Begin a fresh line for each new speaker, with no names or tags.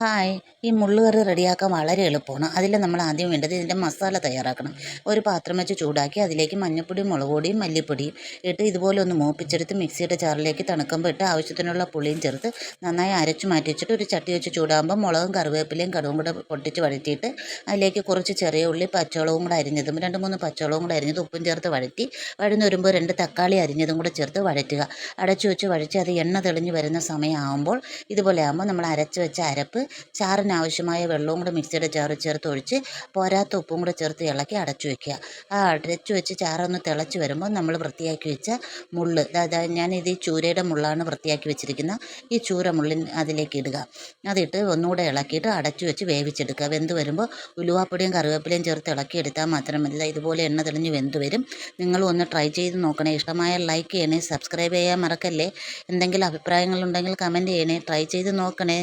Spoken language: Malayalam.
ഹായ്. ഈ മുള്ളുകറി റെഡിയാക്കാൻ വളരെ എളുപ്പമാണ്. അതിൽ നമ്മൾ ആദ്യം വേണ്ടത് ഇതിൻ്റെ മസാല തയ്യാറാക്കണം. ഒരു പാത്രം വെച്ച് ചൂടാക്കി അതിലേക്ക് മഞ്ഞൾപ്പൊടിയും മുളക് പൊടിയും മല്ലിപ്പൊടിയും ഇട്ട് ഇതുപോലെ ഒന്ന് മൂപ്പിച്ചെടുത്ത് മിക്സിയുടെ ജാറിലേക്ക് തണുക്കുമ്പോൾ ഇട്ട് ആവശ്യത്തിനുള്ള പുളിയും ചേർത്ത് നന്നായി അരച്ച് മാറ്റി വെച്ചിട്ട് ഒരു ചട്ടി വെച്ച് ചൂടാകുമ്പോൾ മുളകും കറിവേപ്പിലയും കടുകും കൂടെ പൊട്ടിച്ച് വഴറ്റിയിട്ട് അതിലേക്ക് കുറച്ച് ചെറിയ ഉള്ളി പച്ചമുളകും കൂടെ അരിഞ്ഞതും 2-3 പച്ചമുളകും കൂടെ അരിഞ്ഞത് ഉപ്പും ചേർത്ത് വഴറ്റി വഴന്ന് വരുമ്പോൾ 2 തക്കാളി അരിഞ്ഞതും കൂടെ ചേർത്ത് വഴറ്റുക. അടച്ചു വെച്ച് വഴറ്റി അത് എണ്ണ തെളിഞ്ഞ് വരുന്ന സമയമാകുമ്പോൾ ഇതുപോലെ ആകുമ്പോൾ നമ്മൾ അരച്ച് വെച്ച അരപ്പ് ചാറിന് ആവശ്യമായ വെള്ളവും കൂടെ മിക്സിയുടെ ജാറിൽ ചേർത്ത് ഒഴിച്ച് പോരാത്ത ഉപ്പും കൂടെ ചേർത്ത് ഇളക്കി അടച്ചു വയ്ക്കുക. ആ അടച്ചു വെച്ച് ചാറൊന്ന് തിളച്ച് വരുമ്പോൾ നമ്മൾ വൃത്തിയാക്കി വെച്ച മുള്ള്, ഞാനിത് ഈ ചൂരയുടെ മുള്ളാണ് വൃത്തിയാക്കി വെച്ചിരിക്കുന്ന ഈ ചൂര മുള്ളിൻ അതിലേക്ക് ഇടുക. അതിട്ട് ഒന്നുകൂടെ ഇളക്കിയിട്ട് അടച്ചു വെച്ച് വേവിച്ചെടുക്കുക. വെന്ത് വരുമ്പോൾ ഉലുവാപ്പൊടിയും കറിവേപ്പിലയും ചേർത്ത് ഇളക്കി എടുത്താൽ മാത്രം മതി. ഇതുപോലെ എണ്ണ തെളിഞ്ഞ് വെന്ത് വരും. നിങ്ങളും ഒന്ന് ട്രൈ ചെയ്ത് നോക്കണേ. ഇഷ്ടമായാൽ ലൈക്ക് ചെയ്യണേ, സബ്സ്ക്രൈബ് ചെയ്യാൻ മറക്കല്ലേ. എന്തെങ്കിലും അഭിപ്രായങ്ങളുണ്ടെങ്കിൽ കമൻറ്റ് ചെയ്യണേ. ട്രൈ ചെയ്ത് നോക്കണേ.